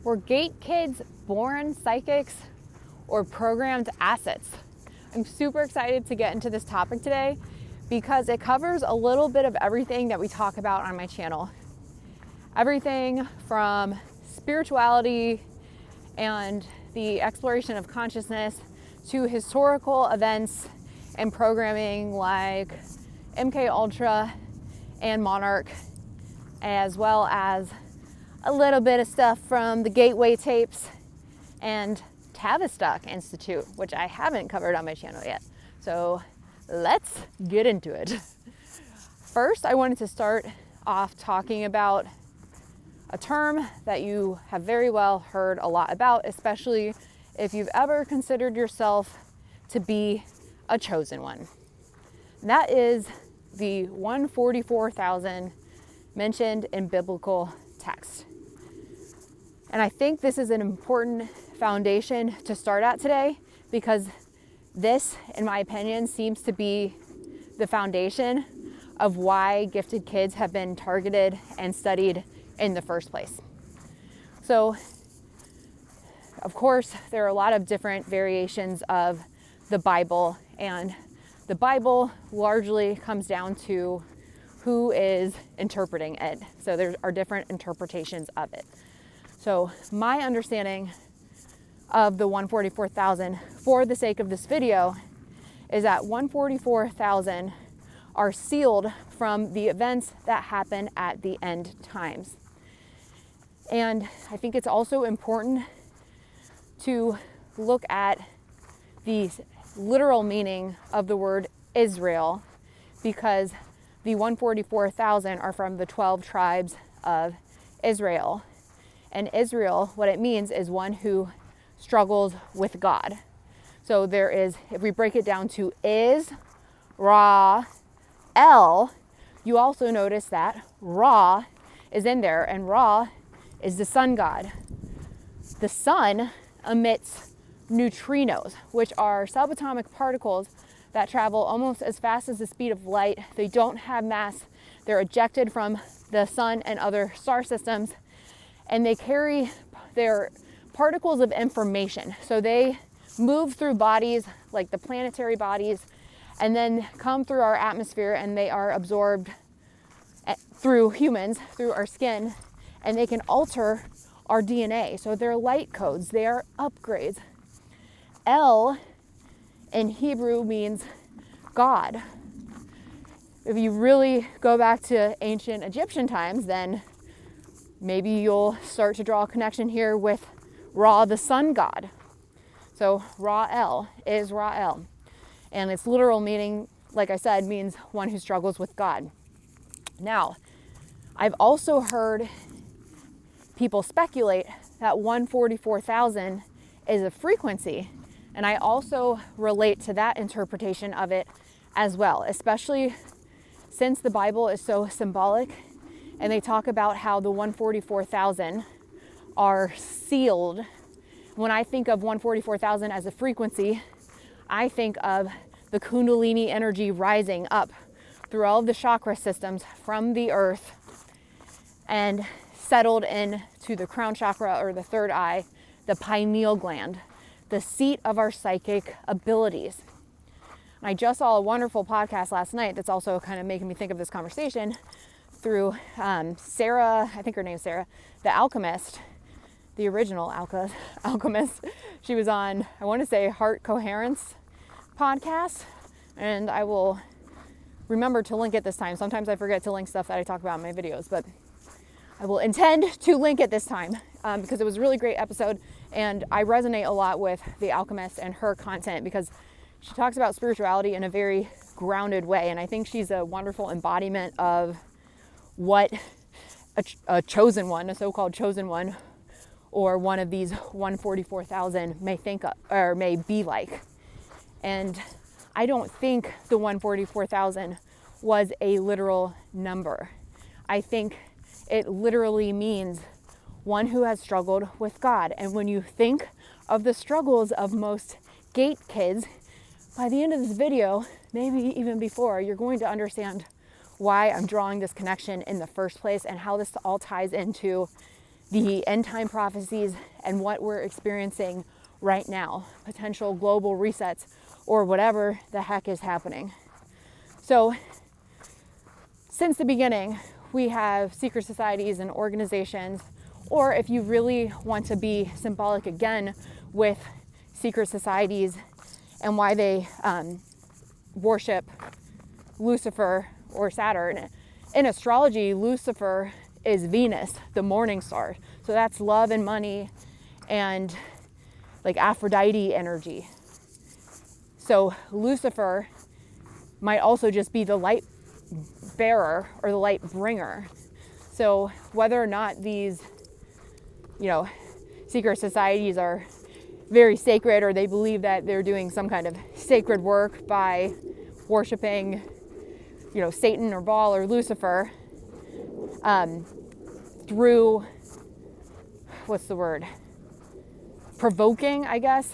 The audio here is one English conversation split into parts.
Were gate kids born psychics or programmed assets? I'm super excited to get into this topic today because it covers a little bit of everything that we talk about on my channel. Everything from spirituality and the exploration of consciousness to historical events and programming like MK Ultra and Monarch, as well as a little bit of stuff from the Gateway tapes and Tavistock Institute, which I haven't covered on my channel yet. So let's get into it. First, I wanted to start off talking about a term that you have very well heard a lot about, especially if you've ever considered yourself to be a chosen one. And that is the 144,000 mentioned in biblical text. And I think this is an important foundation to start at today because this, in my opinion, seems to be the foundation of why gifted kids have been targeted and studied in the first place. So, of course, there are a lot of different variations of the Bible, and the Bible largely comes down to who is interpreting it. So there are different interpretations of it. So my understanding of the 144,000 for the sake of this video is that 144,000 are sealed from the events that happen at the end times. And I think it's also important to look at the literal meaning of the word Israel, because the 144,000 are from the 12 tribes of Israel. And Israel, what it means is one who struggles with God. So there is, if we break it down to is, Ra, El, you also notice that Ra is in there, and Ra is the sun god. The sun emits neutrinos, which are subatomic particles that travel almost as fast as the speed of light. They don't have mass. They're ejected from the sun and other star systems, and they carry their particles of information. So they move through bodies like the planetary bodies and then come through our atmosphere, and they are absorbed through humans, through our skin, and they can alter our DNA. So they're light codes, they are upgrades. El in Hebrew means God. If you really go back to ancient Egyptian times, then maybe you'll start to draw a connection here with Ra, the sun god. So Ra-El is Ra-El. And its literal meaning, like I said, means one who struggles with God. Now, I've also heard people speculate that 144,000 is a frequency. And I also relate to that interpretation of it as well, especially since the Bible is so symbolic and they talk about how the 144,000 are sealed. When I think of 144,000 as a frequency, I think of the Kundalini energy rising up through all of the chakra systems from the earth and settled into the crown chakra, or the third eye, the pineal gland, the seat of our psychic abilities. And I just saw a wonderful podcast last night that's also kind of making me think of this conversation through Sarah, I think her name's Sarah, the Alchemist, the original Alchemist. She was on, I want to say, Heart Coherence podcast, and I will remember to link it this time. Sometimes I forget to link stuff that I talk about in my videos, but I will intend to link it this time because it was a really great episode, and I resonate a lot with the Alchemist and her content because she talks about spirituality in a very grounded way, and I think she's a wonderful embodiment of what a chosen one, a so-called chosen one, or one of these 144,000 may think of, or may be like. And I don't think the 144,000 was a literal number. I think it literally means one who has struggled with God. And when you think of the struggles of most gate kids, by the end of this video, maybe even before, you're going to understand why I'm drawing this connection in the first place and how this all ties into the end time prophecies and what we're experiencing right now, potential global resets or whatever the heck is happening. So since the beginning, we have secret societies and organizations, or if you really want to be symbolic again with secret societies and why they worship Lucifer or Saturn. In astrology, Lucifer is Venus, the morning star. So that's love and money and like Aphrodite energy. So Lucifer might also just be the light bearer or the light bringer. So whether or not these, secret societies are very sacred, or they believe that they're doing some kind of sacred work by worshiping, Satan or Baal or Lucifer, through, provoking, I guess,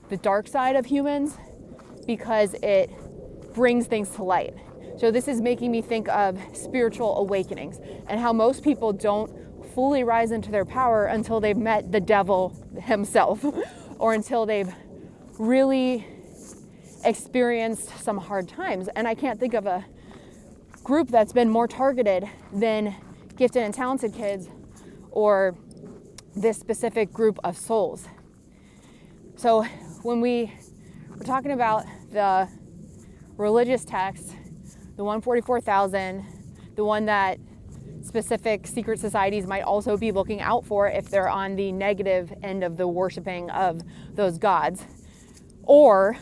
the dark side of humans, because it brings things to light. So this is making me think of spiritual awakenings and how most people don't fully rise into their power until they've met the devil himself or until they've really experienced some hard times. And I can't think of a group that's been more targeted than gifted and talented kids or this specific group of souls. So when we were talking about the religious text, the 144,000, the one that specific secret societies might also be looking out for if they're on the negative end of the worshiping of those gods. Or,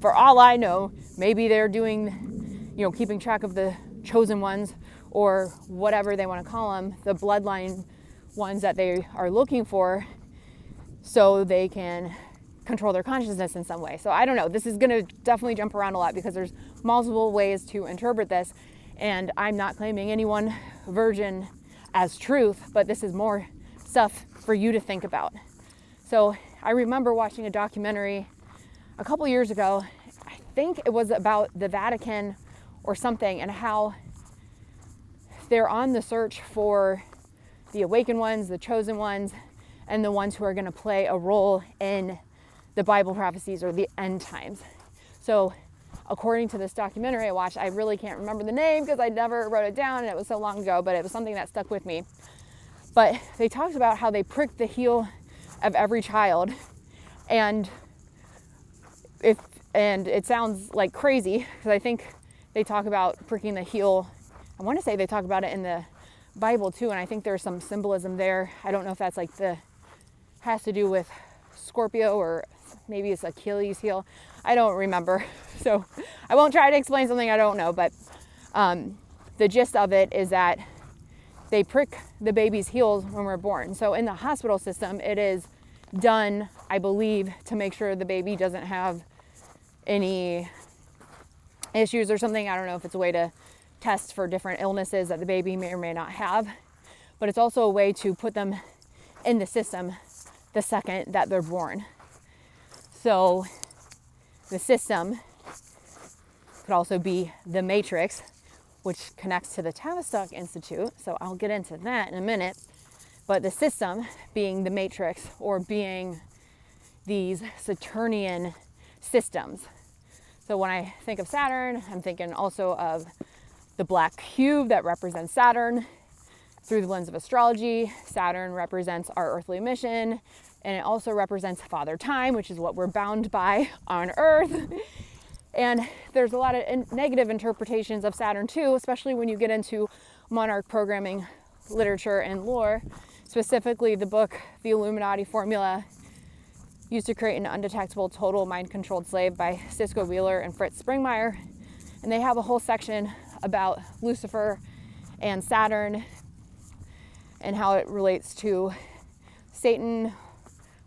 for all I know, maybe they're doing, keeping track of the chosen ones or whatever they want to call them, the bloodline ones that they are looking for, so they can control their consciousness in some way. So I don't know. This is going to definitely jump around a lot because there's multiple ways to interpret this. And I'm not claiming any one version as truth, but this is more stuff for you to think about. So I remember watching a documentary a couple years ago. I think it was about the Vatican or something, and how they're on the search for the awakened ones, the chosen ones, and the ones who are going to play a role in the Bible prophecies or the end times. So according to this documentary I watched, I really can't remember the name because I never wrote it down and it was so long ago, but it was something that stuck with me. But they talked about how they pricked the heel of every child, and it sounds like crazy because I think they talk about pricking the heel. I want to say they talk about it in the Bible too, and I think there's some symbolism there. I don't know if that's has to do with Scorpio, or maybe it's Achilles heel. I don't remember. So I won't try to explain something I don't know, but the gist of it is that they prick the baby's heels when we're born. So in the hospital system, it is done, I believe, to make sure the baby doesn't have any issues or something. I don't know if it's a way to test for different illnesses that the baby may or may not have, but it's also a way to put them in the system the second that they're born. So the system could also be the matrix, which connects to the Tavistock Institute. So I'll get into that in a minute. But the system being the matrix, or being these Saturnian systems. So when I think of Saturn, I'm thinking also of the black cube that represents Saturn. Through the lens of astrology, Saturn represents our earthly mission, and it also represents Father Time, which is what we're bound by on Earth. And there's a lot of negative interpretations of Saturn too, especially when you get into monarch programming literature and lore. Specifically, the book, The Illuminati Formula, used to create an undetectable total mind-controlled slave by Cisco Wheeler and Fritz Springmeier. And they have a whole section about Lucifer and Saturn and how it relates to Satan,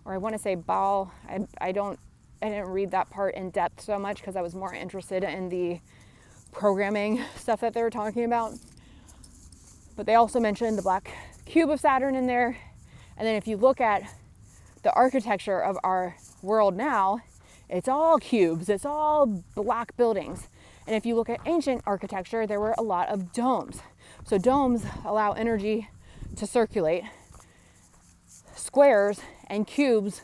or I want to say Baal. I didn't read that part in depth so much because I was more interested in the programming stuff that they were talking about. But they also mentioned the black cube of Saturn in there. And then if you look at the architecture of our world now, it's all cubes, it's all black buildings. And if you look at ancient architecture, there were a lot of domes. So domes allow energy to circulate, squares and cubes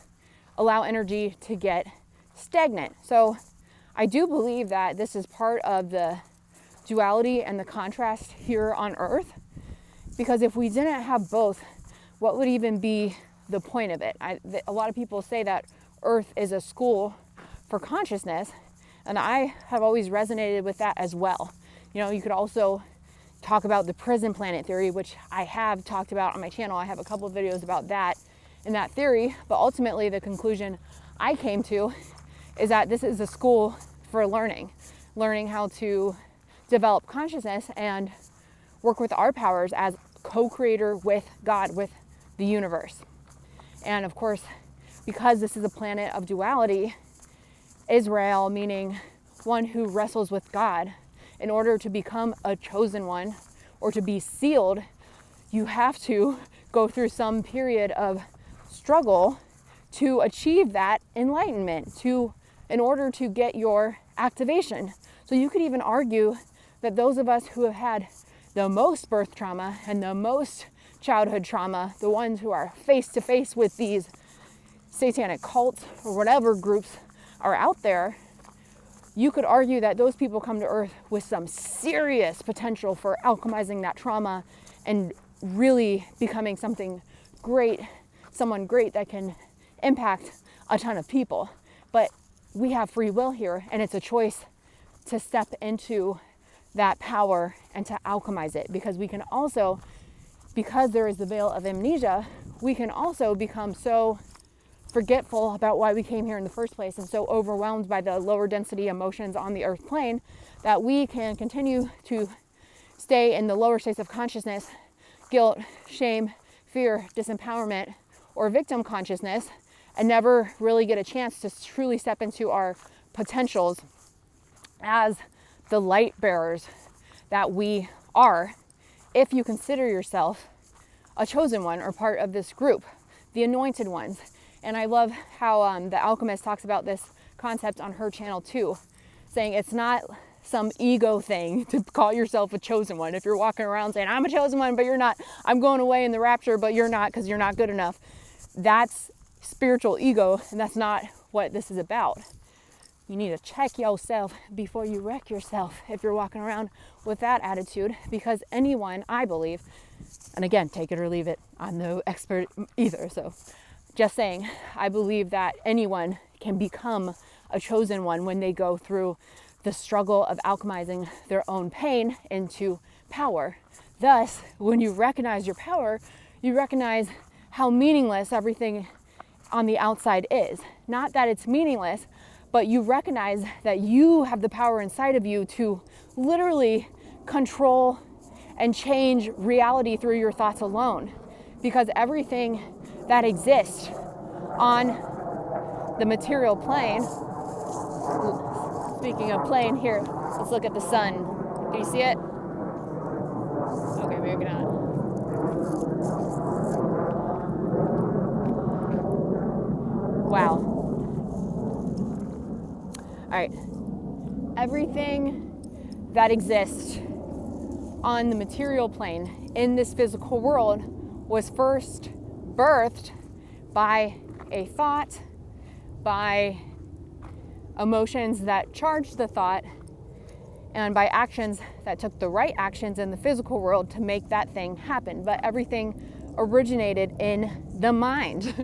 allow energy to get stagnant. So I do believe that this is part of the duality and the contrast here on Earth, because if we didn't have both, what would even be the point of it? A lot of people say that Earth is a school for consciousness, and I have always resonated with that as well. You know, you could also talk about the prison planet theory, which I have talked about on my channel. I have a couple of videos about that in that theory, but ultimately the conclusion I came to is that this is a school for learning how to develop consciousness and work with our powers as co-creator with God, with the universe. And of course, because this is a planet of duality, Israel, meaning one who wrestles with God, in order to become a chosen one or to be sealed, you have to go through some period of struggle to achieve that enlightenment, in order to get your activation. So you could even argue that those of us who have had the most birth trauma and the most childhood trauma, the ones who are face to face with these satanic cults or whatever groups are out there, you could argue that those people come to Earth with some serious potential for alchemizing that trauma and really becoming something great, someone great that can impact a ton of people. But we have free will here, and it's a choice to step into that power and to alchemize it, because we can also, because there is the veil of amnesia, we can also become so forgetful about why we came here in the first place and so overwhelmed by the lower density emotions on the earth plane that we can continue to stay in the lower states of consciousness, guilt, shame, fear, disempowerment, or victim consciousness, and never really get a chance to truly step into our potentials as the light bearers that we are, if you consider yourself a chosen one or part of this group, the anointed ones. And I love how the Alchemist talks about this concept on her channel too, saying it's not some ego thing to call yourself a chosen one. If you're walking around saying, I'm a chosen one, but you're not, I'm going away in the rapture, but you're not because you're not good enough. That's spiritual ego, and that's not what this is about. You need to check yourself before you wreck yourself if you're walking around with that attitude, because anyone, I believe, and again, take it or leave it, I'm no expert either, so just saying, I believe that anyone can become a chosen one when they go through the struggle of alchemizing their own pain into power. Thus, when you recognize your power, you recognize how meaningless everything on the outside is. Not that it's meaningless, but you recognize that you have the power inside of you to literally control and change reality through your thoughts alone. Because everything that exists on the material plane, speaking of plane, here, let's look at the sun. Do you see it? Okay, maybe not. Wow. All right. Everything that exists on the material plane in this physical world was first birthed by a thought, by emotions that charged the thought, and by actions that took the right actions in the physical world to make that thing happen. But everything originated in the mind.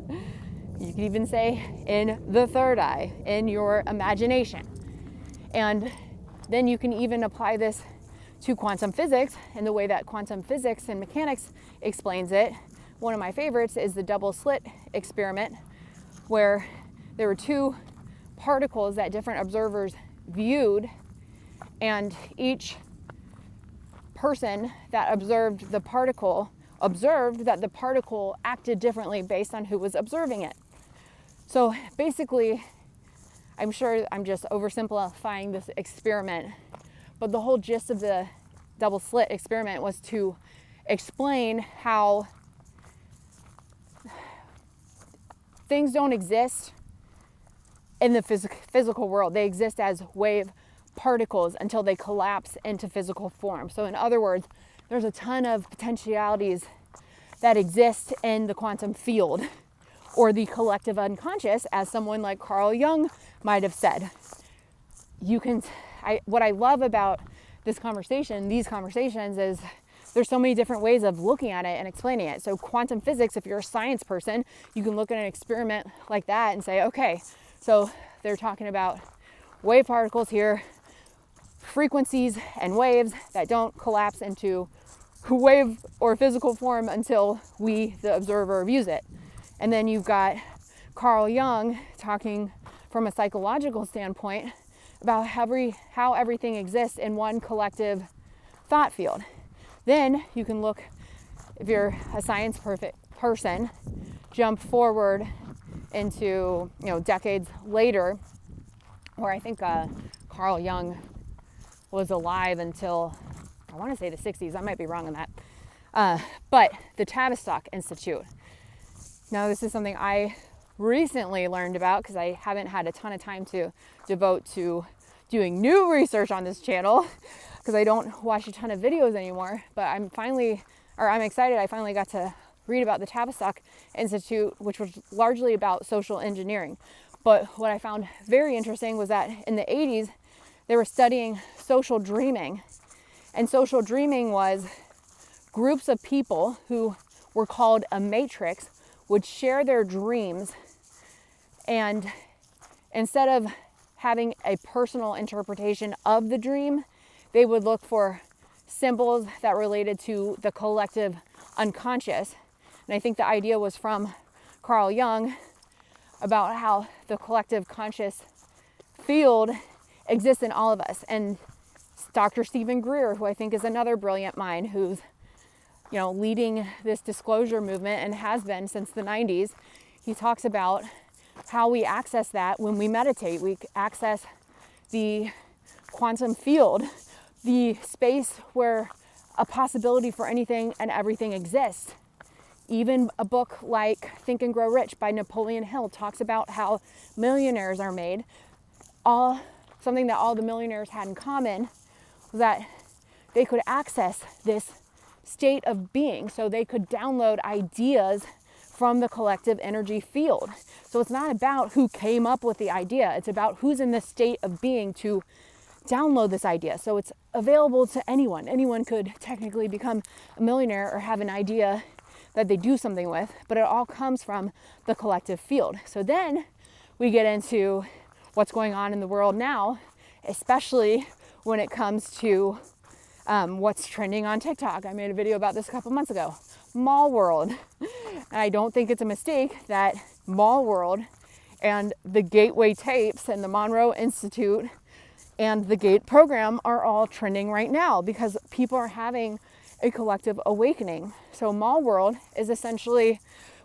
You could even say in the third eye, in your imagination. And then you can even apply this to quantum physics and the way that quantum physics and mechanics explains it. One of my favorites is the double slit experiment, where there were two particles that different observers viewed, and each person that observed the particle observed that the particle acted differently based on who was observing it. So basically, I'm sure I'm just oversimplifying this experiment, but the whole gist of the double slit experiment was to explain how things don't exist in the physical world. They exist as wave particles until they collapse into physical form. So in other words, there's a ton of potentialities that exist in the quantum field. or the collective unconscious, as someone like Carl Jung might have said. What I love about these conversations is there's so many different ways of looking at it and explaining it. So quantum physics, if you're a science person, you can look at an experiment like that and say, okay, so they're talking about wave particles here, frequencies and waves that don't collapse into wave or physical form until we, the observer, views it. And then you've got Carl Jung talking from a psychological standpoint about how everything exists in one collective thought field. Then you can look, if you're a science person, jump forward into decades later, where I think Carl Jung was alive until, I want to say the 60s. I might be wrong on that. But the Tavistock Institute. Now, this is something I recently learned about because I haven't had a ton of time to devote to doing new research on this channel because I don't watch a ton of videos anymore. But I'm excited I finally got to read about the Tavistock Institute, which was largely about social engineering. But what I found very interesting was that in the 80s, they were studying social dreaming. And social dreaming was groups of people who were called a matrix would share their dreams, and instead of having a personal interpretation of the dream, they would look for symbols that related to the collective unconscious. And I think the idea was from Carl Jung about how the collective conscious field exists in all of us. And Dr. Stephen Greer, who I think is another brilliant mind, who's leading this disclosure movement and has been since the 90s, he talks about how we access that when we meditate. We access the quantum field, the space where a possibility for anything and everything exists. Even a book like Think and Grow Rich by Napoleon Hill talks about how millionaires are made. Something that all the millionaires had in common was that they could access this state of being, so they could download ideas from the collective energy field. So it's not about who came up with the idea, it's about who's in the state of being to download this idea. So it's available to anyone. Anyone could technically become a millionaire or have an idea that they do something with, but it all comes from the collective field. So then we get into what's going on in the world now, especially when it comes to what's trending on TikTok. I made a video about this a couple months ago. Mall World. And I don't think it's a mistake that Mall World and the Gateway Tapes and the Monroe Institute and the GATE program are all trending right now because people are having a collective awakening. So Mall World is essentially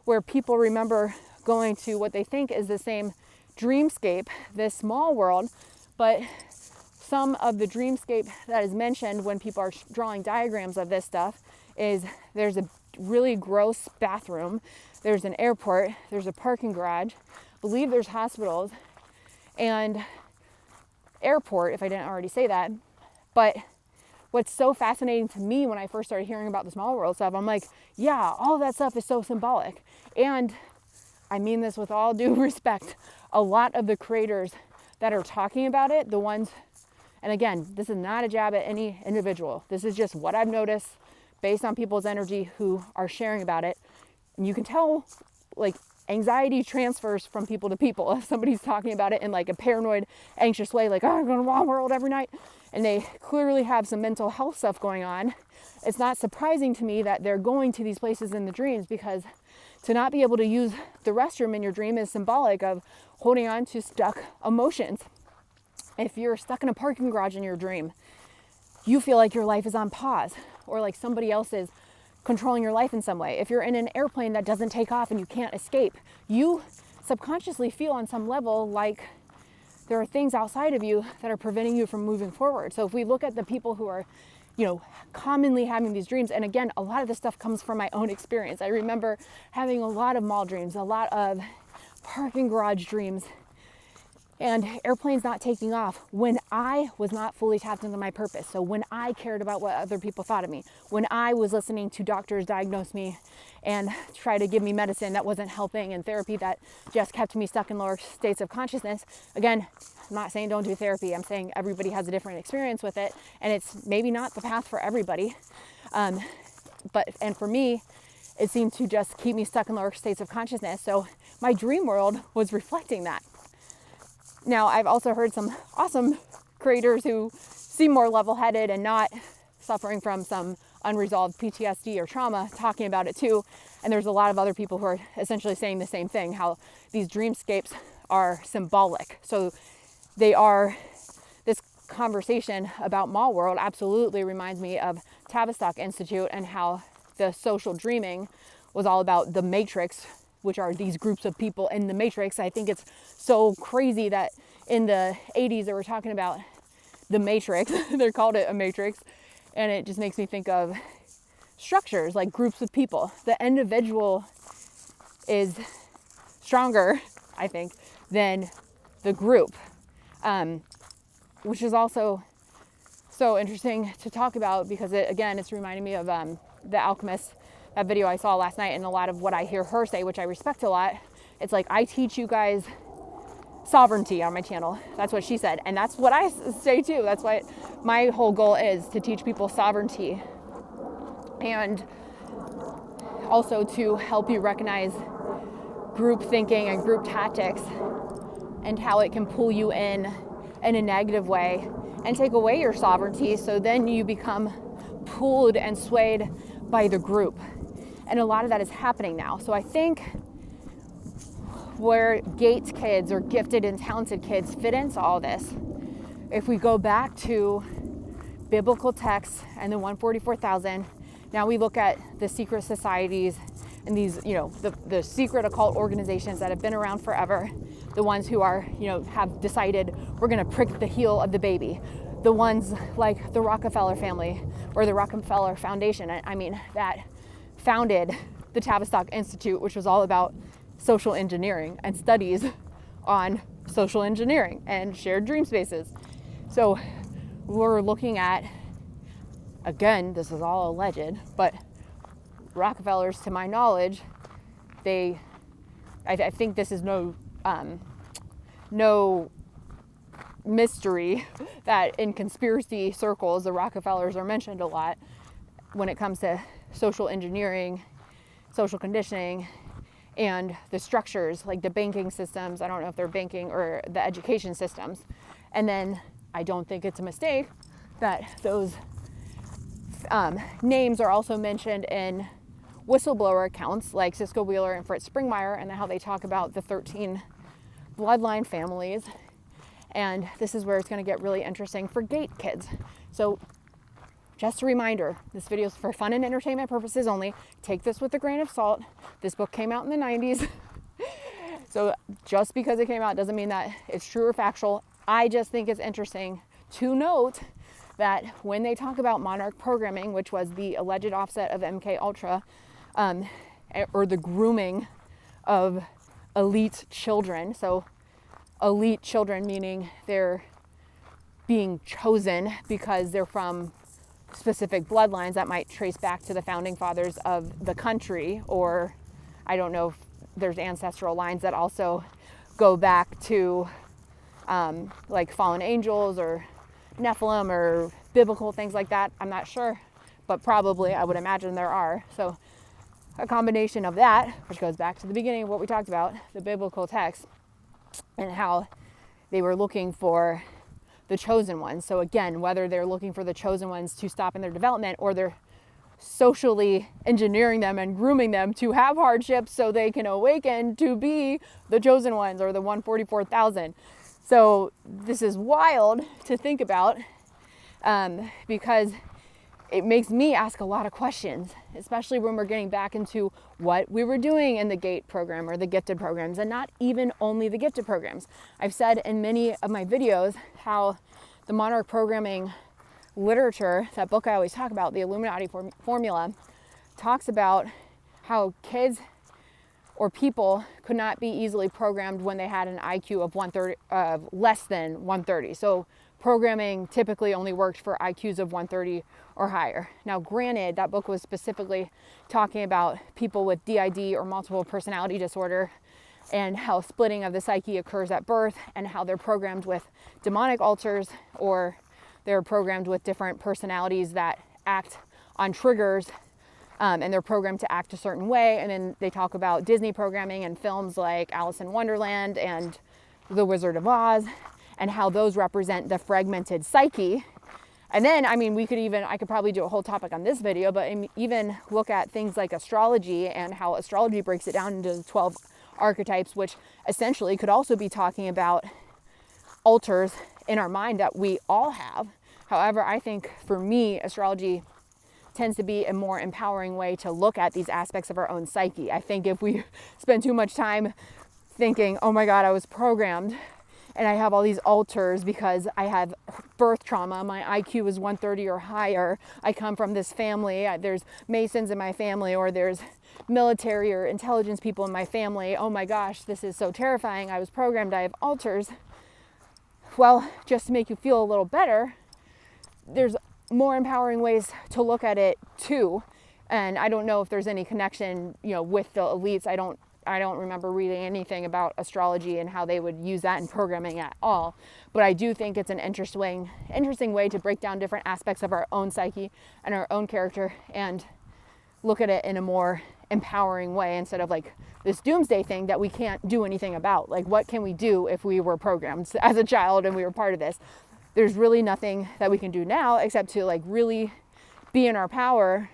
where people remember going to what they think is the same dreamscape, this small world, but some of the dreamscape that is mentioned when people are drawing diagrams of this stuff is there's a really gross bathroom, there's an airport, there's a parking garage, I believe there's hospitals and airport, if I didn't already say that. But what's so fascinating to me when I first started hearing about the small world stuff, I'm like, yeah, all of that stuff is so symbolic. And I mean this with all due respect, a lot of the creators that are talking about it, the ones, and again, this is not a jab at any individual. This is just what I've noticed based on people's energy who are sharing about it. And you can tell, like, anxiety transfers from people to people. If somebody's talking about it in like a paranoid, anxious way, like, oh, I'm going to Mall World every night, and they clearly have some mental health stuff going on, it's not surprising to me that they're going to these places in the dreams, because to not be able to use the restroom in your dream is symbolic of holding on to stuck emotions. If you're stuck in a parking garage in your dream, you feel like your life is on pause, or like somebody else is controlling your life in some way. If you're in an airplane that doesn't take off and you can't escape, you subconsciously feel on some level like there are things outside of you that are preventing you from moving forward. So if we look at the people who are, commonly having these dreams, and again, a lot of this stuff comes from my own experience. I remember having a lot of mall dreams, a lot of parking garage dreams. and airplanes not taking off when I was not fully tapped into my purpose. So when I cared about what other people thought of me, when I was listening to doctors diagnose me and try to give me medicine that wasn't helping, and therapy that just kept me stuck in lower states of consciousness. Again, I'm not saying don't do therapy. I'm saying everybody has a different experience with it, and it's maybe not the path for everybody. And for me, it seemed to just keep me stuck in lower states of consciousness. So my dream world was reflecting that. Now, I've also heard some awesome creators who seem more level-headed and not suffering from some unresolved PTSD or trauma talking about it too. And there's a lot of other people who are essentially saying the same thing, how these dreamscapes are symbolic. So they are, this conversation about Ma World absolutely reminds me of Tavistock Institute and how the social dreaming was all about the matrix, which are these groups of people in the matrix. I think it's so crazy that in the 80s they were talking about the matrix. They called it a matrix. And it just makes me think of structures, like groups of people. The individual is stronger, I think, than the group, which is also so interesting to talk about because, it's reminding me of The Alchemist, that video I saw last night, and a lot of what I hear her say, which I respect a lot. It's like, I teach you guys sovereignty on my channel. That's what she said. And that's what I say too. That's what my whole goal is, to teach people sovereignty and also to help you recognize group thinking and group tactics and how it can pull you in a negative way and take away your sovereignty. So then you become pulled and swayed by the group. And a lot of that is happening now. So I think where GATE kids or gifted and talented kids fit into all this, if we go back to biblical texts and the 144,000, now we look at the secret societies and these, the secret occult organizations that have been around forever, the ones who are, have decided we're going to prick the heel of the baby, the ones like the Rockefeller family or the Rockefeller Foundation, that founded the Tavistock Institute, which was all about social engineering and studies on social engineering and shared dream spaces. So we're looking at, again, this is all alleged, but Rockefellers, to my knowledge, I think this is no mystery that in conspiracy circles, the Rockefellers are mentioned a lot when it comes to social engineering, social conditioning, and the structures like the banking systems. I don't know if they're banking or the education systems. And then I don't think it's a mistake that those names are also mentioned in whistleblower accounts like Cisco Wheeler and Fritz Springmeier, and how they talk about the 13 bloodline families. And this is where it's going to get really interesting for GATE kids. So just a reminder, this video is for fun and entertainment purposes only. Take this with a grain of salt. This book came out in the 90s. So just because it came out doesn't mean that it's true or factual. I just think it's interesting to note that when they talk about Monarch programming, which was the alleged offset of MK Ultra, or the grooming of elite children. So elite children meaning they're being chosen because they're from specific bloodlines that might trace back to the founding fathers of the country, or I don't know if there's ancestral lines that also go back to like fallen angels or Nephilim or biblical things like that. I'm not sure, but probably I would imagine there are. So a combination of that, which goes back to the beginning of what we talked about, the biblical text, and how they were looking for the chosen ones. So again, whether they're looking for the chosen ones to stop in their development, or they're socially engineering them and grooming them to have hardships so they can awaken to be the chosen ones, or the 144,000. So this is wild to think about, because it makes me ask a lot of questions, especially when we're getting back into what we were doing in the GATE program or the gifted programs, and not even only the gifted programs. I've said in many of my videos how the Monarch programming literature, that book I always talk about, the Illuminati formula, talks about how kids or people could not be easily programmed when they had an IQ of 130, less than 130. So programming typically only worked for IQs of 130 or higher. Now, granted, that book was specifically talking about people with DID or multiple personality disorder, and how splitting of the psyche occurs at birth, and how they're programmed with demonic alters, or they're programmed with different personalities that act on triggers, and they're programmed to act a certain way. And then they talk about Disney programming and films like Alice in Wonderland and The Wizard of Oz, and how those represent the fragmented psyche. And then, I mean, I could probably do a whole topic on this video, but even look at things like astrology, and how astrology breaks it down into 12 archetypes, which essentially could also be talking about alters in our mind that we all have. However, I think for me, astrology tends to be a more empowering way to look at these aspects of our own psyche. I think if we spend too much time thinking, oh my God, I was programmed and I have all these alters because I have birth trauma, my IQ is 130 or higher, I come from this family, there's Masons in my family, or there's military or intelligence people in my family, oh my gosh, this is so terrifying, I was programmed, I have alters. Well, just to make you feel a little better, there's more empowering ways to look at it too. And I don't know if there's any connection, with the elites. I don't remember reading anything about astrology and how they would use that in programming at all. But I do think it's an interesting way to break down different aspects of our own psyche and our own character, and look at it in a more empowering way, instead of like this doomsday thing that we can't do anything about. Like, what can we do if we were programmed as a child and we were part of this? There's really nothing that we can do now except to like really be in our power.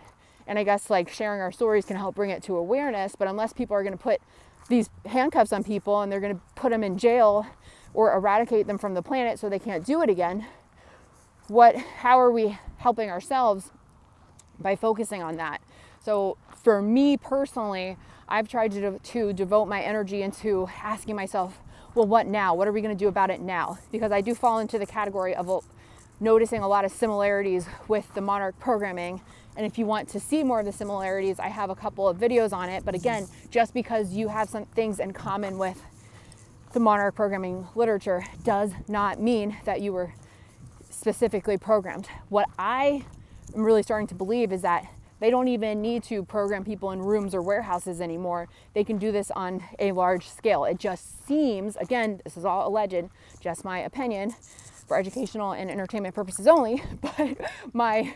And I guess like sharing our stories can help bring it to awareness. But unless people are going to put these handcuffs on people and they're going to put them in jail or eradicate them from the planet so they can't do it again, how are we helping ourselves by focusing on that? So for me personally, I've tried to devote my energy into asking myself, well, what now? What are we going to do about it now? Because I do fall into the category of noticing a lot of similarities with the Monarch programming. And if you want to see more of the similarities, I have a couple of videos on it. But again, just because you have some things in common with the Monarch programming literature does not mean that you were specifically programmed. What I am really starting to believe is that they don't even need to program people in rooms or warehouses anymore. They can do this on a large scale. It just seems, again, this is all alleged, just my opinion, for educational and entertainment purposes only, but my,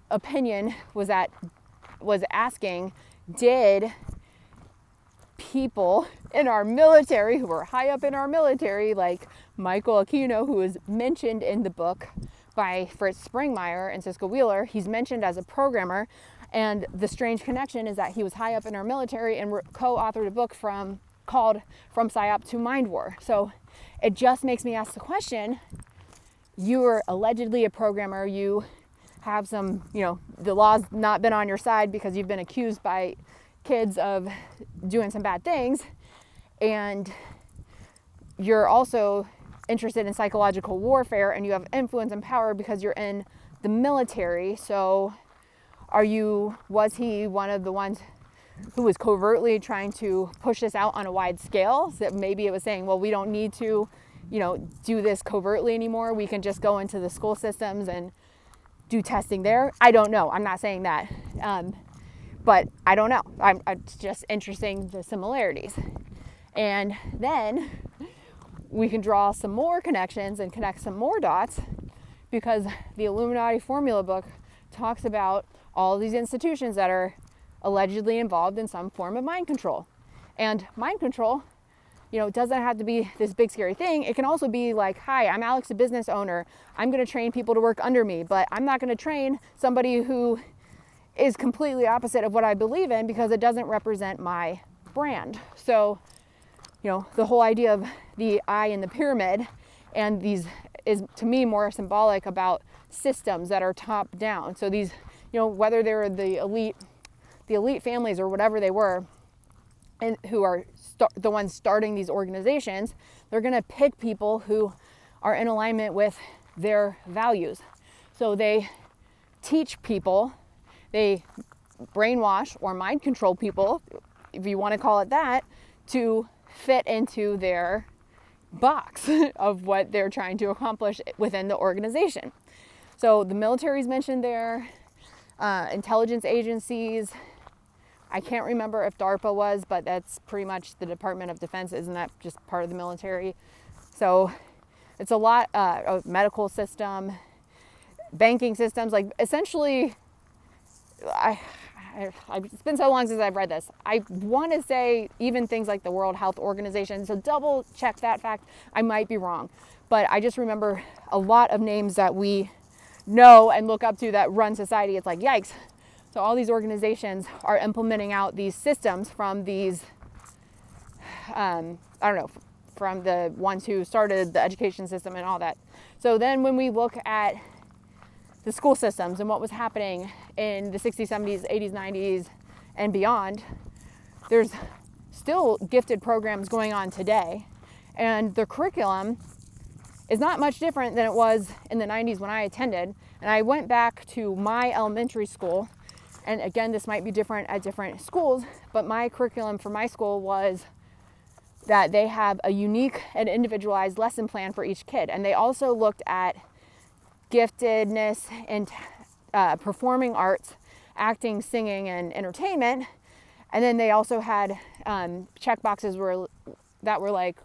opinion was asking, did people in our military who were high up in our military, like Michael Aquino, who is mentioned in the book by Fritz Springmeier and Cisco Wheeler, he's mentioned as a programmer, and the strange connection is that he was high up in our military and co-authored a book called From PSYOP to Mind War. So it just makes me ask the question, you were allegedly a programmer, you have some, the law's not been on your side because you've been accused by kids of doing some bad things, and you're also interested in psychological warfare, and you have influence and power because you're in the military. So was he one of the ones who was covertly trying to push this out on a wide scale? So that maybe it was saying, well, we don't need to, do this covertly anymore. We can just go into the school systems and do testing there. I don't know. I'm not saying that. But I don't know. It's just interesting, the similarities. And then we can draw some more connections and connect some more dots, because the Illuminati formula book talks about all these institutions that are allegedly involved in some form of mind control. And mind control, doesn't have to be this big scary thing. It can also be like, hi, I'm Alex, a business owner. I'm going to train people to work under me, but I'm not going to train somebody who is completely opposite of what I believe in because it doesn't represent my brand. So, the whole idea of the eye in the pyramid and these is to me more symbolic about systems that are top down. So these, whether they're the elite families or whatever they were, and who are the ones starting these organizations, they're going to pick people who are in alignment with their values. So they teach people, they brainwash or mind control people, if you want to call it that, to fit into their box of what they're trying to accomplish within the organization. So the military is mentioned there, intelligence agencies. I can't remember if DARPA was, but that's pretty much the Department of Defense. Isn't that just part of the military? So it's a lot of medical system, banking systems, like essentially, it's been so long since I've read this. I want to say even things like the World Health Organization, so double check that fact. I might be wrong, but I just remember a lot of names that we know and look up to that run society. It's like, yikes. So all these organizations are implementing out these systems from these, from the ones who started the education system and all that. So then when we look at the school systems and what was happening in the 60s, 70s, 80s, 90s, and beyond, there's still gifted programs going on today. And the curriculum is not much different than it was in the 90s when I attended. And I went back to my elementary school. And again, this might be different at different schools, but my curriculum for my school was that they have a unique and individualized lesson plan for each kid. And they also looked at giftedness and performing arts, acting, singing, and entertainment. And then they also had check boxes that were like,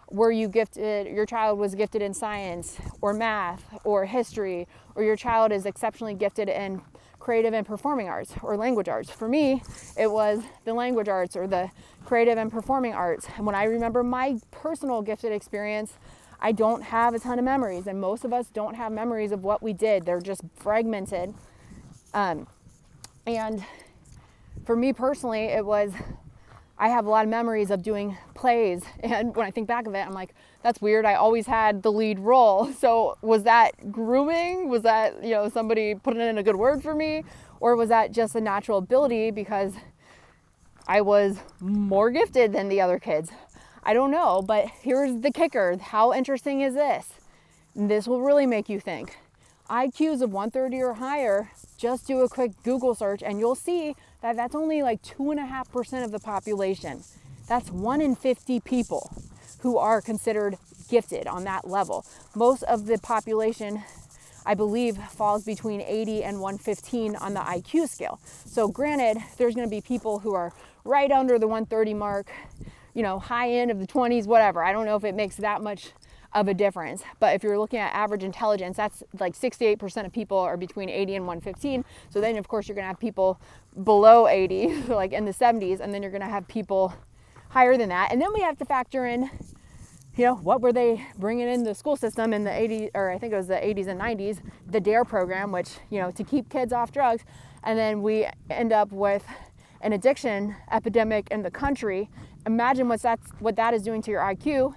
were you gifted, your child was gifted in science or math or history, or your child is exceptionally gifted in creative and performing arts or language arts. For me, it was the language arts or the creative and performing arts. And when I remember my personal gifted experience, I don't have a ton of memories, and most of us don't have memories of what we did. They're just fragmented. And for me personally, I have a lot of memories of doing plays. And when I think back of it, I'm like, that's weird. I always had the lead role. So was that grooming? Was that, somebody putting in a good word for me? Or was that just a natural ability because I was more gifted than the other kids? I don't know, but here's the kicker. How interesting is this? This will really make you think. IQs of 130 or higher, just do a quick Google search and you'll see that that's only like 2.5% of the population. That's 1 in 50 people who are considered gifted on that level. Most of the population, I believe, falls between 80 and 115 on the IQ scale. So granted, there's going to be people who are right under the 130 mark, high end of the 20s, whatever. I don't know if it makes that much of a difference. But if you're looking at average intelligence, that's like 68% of people are between 80 and 115. So then, of course, you're going to have people below 80, like in the 70s, and then you're going to have people higher than that. And then we have to factor in, what were they bringing in the school system in the 80s, or I think it was the 80s and 90s, the D.A.R.E program, which, to keep kids off drugs. And then we end up with an addiction epidemic in the country. Imagine what that is doing to your IQ.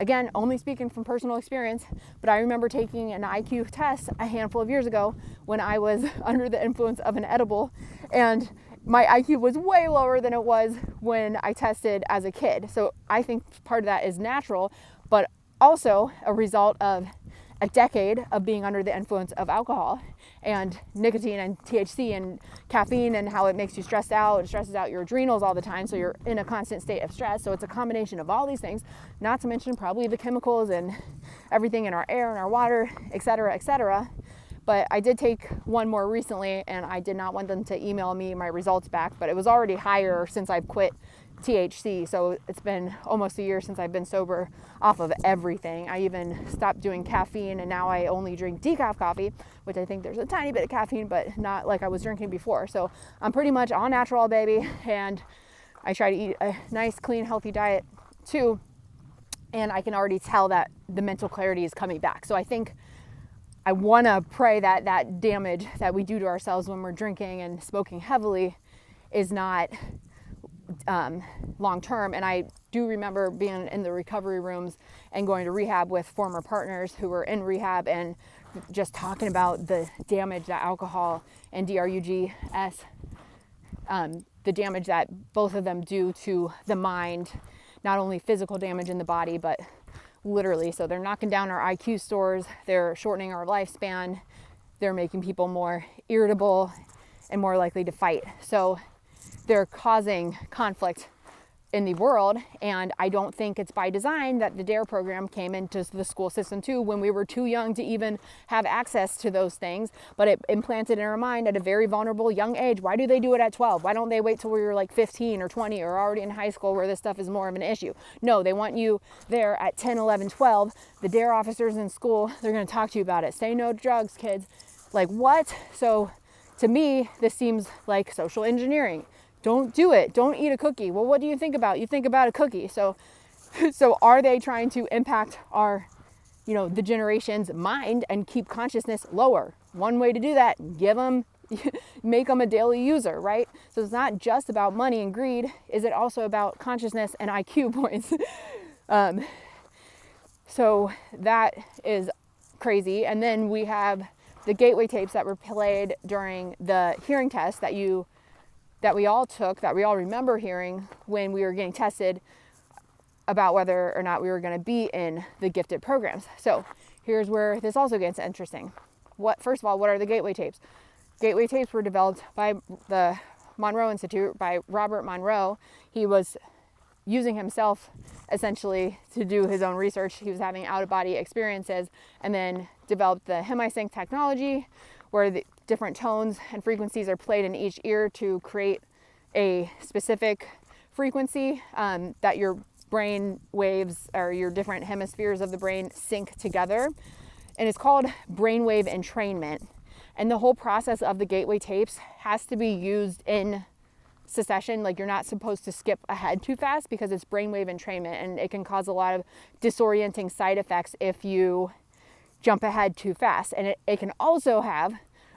Again, only speaking from personal experience, but I remember taking an IQ test a handful of years ago when I was under the influence of an edible, and my IQ was way lower than it was when I tested as a kid. So I think part of that is natural, but also a result of a decade of being under the influence of alcohol and nicotine and THC and caffeine, and how it makes you stressed out. It stresses out your adrenals all the time, so you're in a constant state of stress. So it's a combination of all these things, not to mention probably the chemicals and everything in our air and our water, et cetera, et cetera. But I did take one more recently, and I did not want them to email me my results back, but it was already higher since I've quit THC. So it's been almost a year since I've been sober off of everything. I even stopped doing caffeine, and now I only drink decaf coffee, which I think there's a tiny bit of caffeine, but not like I was drinking before. So I'm pretty much all natural, baby, and I try to eat a nice, clean, healthy diet too. And I can already tell that the mental clarity is coming back. So I think I want to pray that that damage that we do to ourselves when we're drinking and smoking heavily is not long term. And I do remember being in the recovery rooms and going to rehab with former partners who were in rehab and just talking about the damage that alcohol and DRUGS, the damage that both of them do to the mind, not only physical damage in the body, but literally. So they're knocking down our IQ scores, they're shortening our lifespan, they're making people more irritable and more likely to fight. So they're causing conflict in the world. And I don't think it's by design that the D.A.R.E program came into the school system too when we were too young to even have access to those things, but it implanted in our mind at a very vulnerable young age. Why do they do it at 12? Why don't they wait till we were like 15 or 20 or already in high school where this stuff is more of an issue? No, they want you there at 10, 11, 12. The D.A.R.E officers in school, they're going to talk to you about it. Say no to drugs, kids. Like, what? So to me, this seems like social engineering. Don't do it. Don't eat a cookie. Well, what do you think about? You think about a cookie. So are they trying to impact our, the generation's mind and keep consciousness lower? One way to do that, make them a daily user, right? So it's not just about money and greed. Is it also about consciousness and IQ points? So that is crazy. And then we have the gateway tapes that were played during the hearing test that we all took, that we all remember hearing when we were getting tested about whether or not we were going to be in the gifted programs. So here's where this also gets interesting. First of all, what are the gateway tapes? Gateway tapes were developed by the Monroe Institute, by Robert Monroe. He was using himself essentially to do his own research. He was having out-of-body experiences and then developed the HemiSync technology, where the different tones and frequencies are played in each ear to create a specific frequency that your brain waves or your different hemispheres of the brain sync together. And it's called Brainwave Entrainment. And the whole process of the gateway tapes has to be used in succession. Like, you're not supposed to skip ahead too fast because it's brainwave entrainment, and it can cause a lot of disorienting side effects if you jump ahead too fast. And it can also have,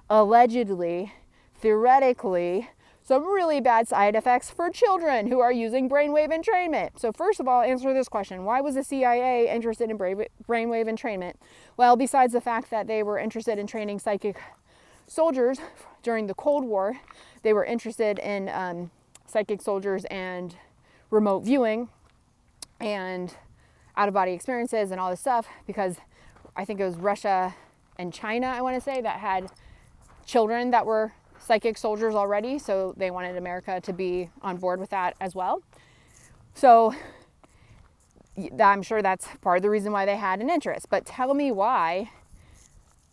allegedly, theoretically, some really bad side effects for children who are using brainwave entrainment. So first of all, answer this question. Why was the CIA interested in brainwave entrainment? Well, besides the fact that they were interested in training psychic soldiers during the Cold War, they were interested in psychic soldiers and remote viewing and out-of-body experiences and all this stuff, because I think it was Russia and China, I want to say, that had children that were psychic soldiers already, so they wanted America to be on board with that as well. So I'm sure that's part of the reason why they had an interest. But tell me why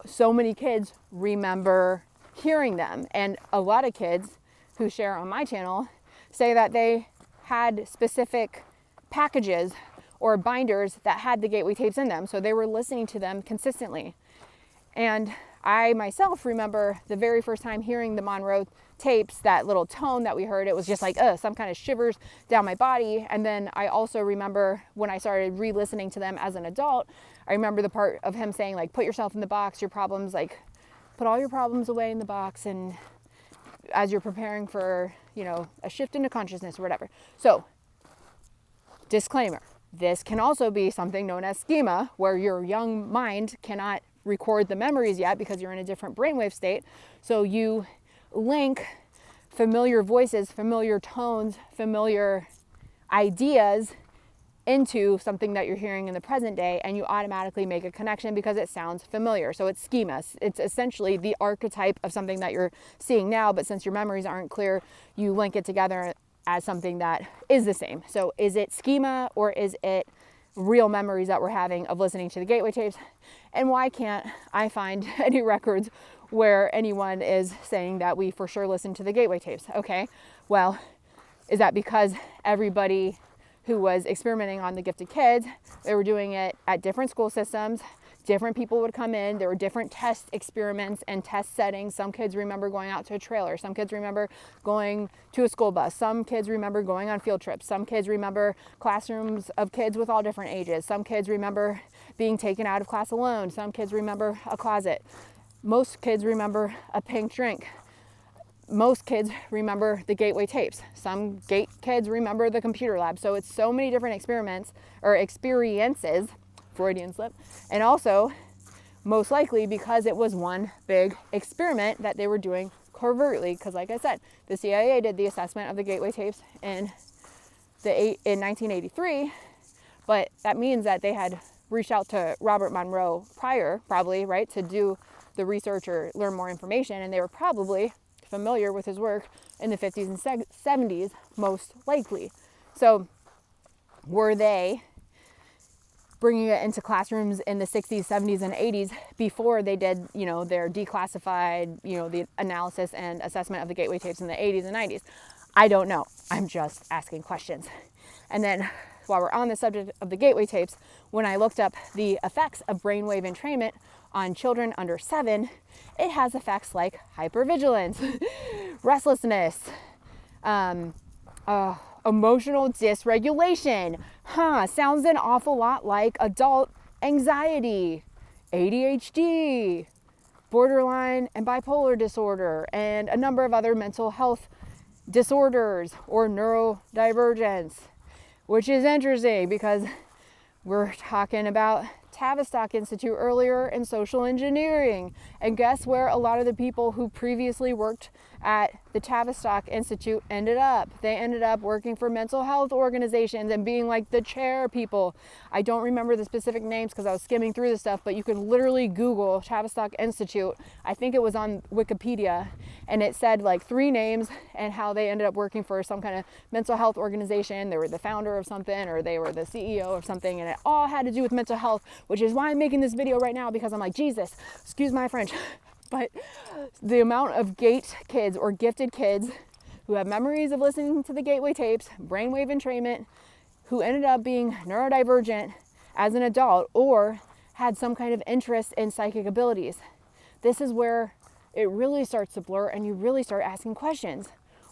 so many kids remember hearing them. And a lot of kids who share on my channel say that they had specific packages or binders that had the gateway tapes in them, so they were listening to them consistently. And I myself remember the very first time hearing the Monroe tapes, that little tone that we heard, it was just like, some kind of shivers down my body. And then I also remember when I started re-listening to them as an adult, I remember the part of him saying, like, put yourself in the box, your problems, like, put all your problems away in the box, and as you're preparing for, a shift into consciousness or whatever. So, disclaimer, this can also be something known as schema, where your young mind cannot record the memories yet because you're in a different brainwave state. So you link familiar voices, familiar tones, familiar ideas into something that you're hearing in the present day, and you automatically make a connection because it sounds familiar. So it's schema. It's essentially the archetype of something that you're seeing now, but since your memories aren't clear, you link it together as something that is the same. So is it schema, or is it real memories that we're having of listening to the gateway tapes? And why can't I find any records where anyone is saying that we for sure listened to the gateway tapes? Okay, well, is that because everybody who was experimenting on the gifted kids, they were doing it at different school systems? Different people would come in. There were different test experiments and test settings. Some kids remember going out to a trailer. Some kids remember going to a school bus. Some kids remember going on field trips. Some kids remember classrooms of kids with all different ages. Some kids remember being taken out of class alone. Some kids remember a closet. Most kids remember a pink drink. Most kids remember the gateway tapes. Some kids remember the computer lab. So it's so many different experiments or experiences, Freudian slip, and also most likely because it was one big experiment that they were doing covertly, because like I said, the CIA did the assessment of the gateway tapes in 1983, but that means that they had reached out to Robert Monroe prior, probably, right, to do the research or learn more information, and they were probably familiar with his work in the 50s and 70s, most likely. So were they bringing it into classrooms in the 60s, 70s, and 80s before they did, their declassified, the analysis and assessment of the gateway tapes in the 80s and 90s? I don't know. I'm just asking questions. And then while we're on the subject of the gateway tapes, when I looked up the effects of brainwave entrainment on children under 7, it has effects like hypervigilance, restlessness, emotional dysregulation. Sounds an awful lot like adult anxiety, ADHD, borderline and bipolar disorder, and a number of other mental health disorders or neurodivergence, which is interesting because we're talking about Tavistock Institute earlier and social engineering. And guess where a lot of the people who previously worked at the Tavistock Institute ended up? They ended up working for mental health organizations and being like the chair people. I don't remember the specific names because I was skimming through this stuff, but you can literally Google Tavistock Institute. I think it was on Wikipedia, and it said like 3 names and how they ended up working for some kind of mental health organization. They were the founder of something, or they were the CEO of something, and it all had to do with mental health, which is why I'm making this video right now, because I'm like, Jesus, excuse my French. But the amount of gate kids or gifted kids who have memories of listening to the gateway tapes, brainwave entrainment, who ended up being neurodivergent as an adult or had some kind of interest in psychic abilities. This is where it really starts to blur and you really start asking questions.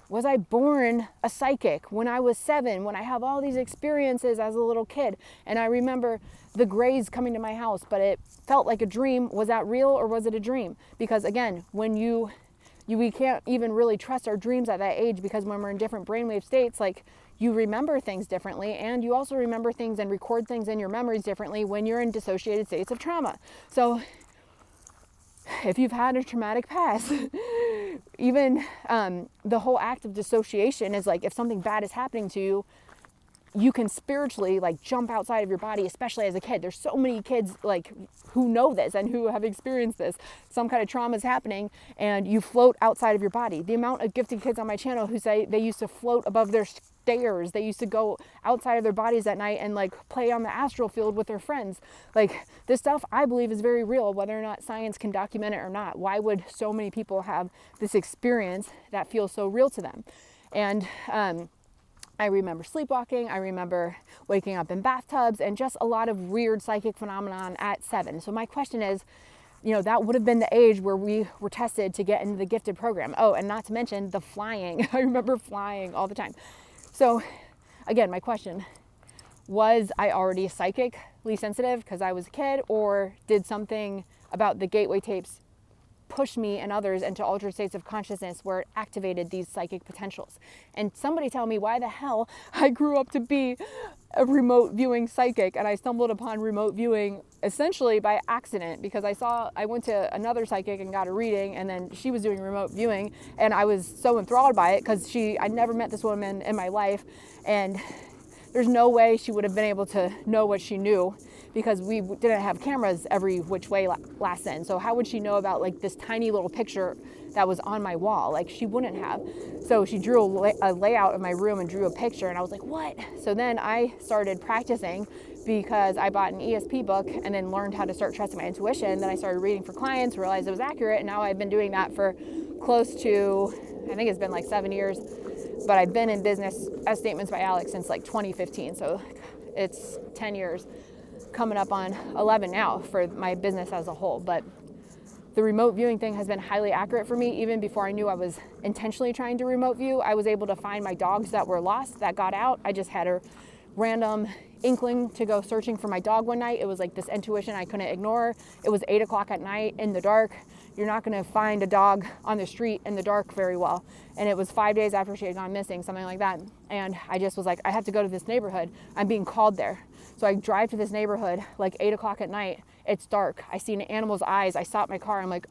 Was I born a psychic when I was 7, when I have all these experiences as a little kid? And I remember the Greys coming to my house, but it felt like a dream. Was that real or was it a dream? Because again, when we can't even really trust our dreams at that age, because when we're in different brainwave states, like you remember things differently, and you also remember things and record things in your memories differently when you're in dissociated states of trauma. So if you've had a traumatic past, even the whole act of dissociation is like, if something bad is happening to you, you can spiritually like jump outside of your body, especially as a kid. There's so many kids like who know this and who have experienced this. Some kind of trauma is happening and you float outside of your body. The amount of gifted kids on my channel who say they used to float above their stairs, they used to go outside of their bodies at night and like play on the astral field with their friends. Like this stuff I believe is very real, whether or not science can document it or not. Why would so many people have this experience that feels so real to them? And I remember sleepwalking, I remember waking up in bathtubs, and just a lot of weird psychic phenomenon at 7. So my question is, that would have been the age where we were tested to get into the gifted program. Oh, and not to mention the flying. I remember flying all the time. So again, my question, was I already psychically sensitive because I was a kid, or did something about the gateway tapes push me and others into altered states of consciousness where it activated these psychic potentials? And somebody tell me why the hell I grew up to be a remote viewing psychic, and I stumbled upon remote viewing essentially by accident, because I went to another psychic and got a reading, and then she was doing remote viewing, and I was so enthralled by it because I'd never met this woman in my life, and there's no way she would have been able to know what she knew, because we didn't have cameras every which way last in. So how would she know about like this tiny little picture that was on my wall? Like she wouldn't have. So she drew a layout of my room and drew a picture, and I was like, what? So then I started practicing, because I bought an ESP book and then learned how to start trusting my intuition. Then I started reading for clients, realized it was accurate, and now I've been doing that for close to, I think it's been like 7 years, but I've been in business as Statements by Alex since like 2015. So it's 10 years. Coming up on 11 now for my business as a whole. But the remote viewing thing has been highly accurate for me. Even before I knew I was intentionally trying to remote view, I was able to find my dogs that were lost, that got out. I just had a random inkling to go searching for my dog one night. It was like this intuition I couldn't ignore. It was 8 o'clock at night in the dark. You're not going to find a dog on the street in the dark very well. And it was 5 days after she had gone missing, something like that. And I just was like, I have to go to this neighborhood. I'm being called there. So I drive to this neighborhood like 8 o'clock at night. It's dark. I see an animal's eyes. I stop my car. I'm like,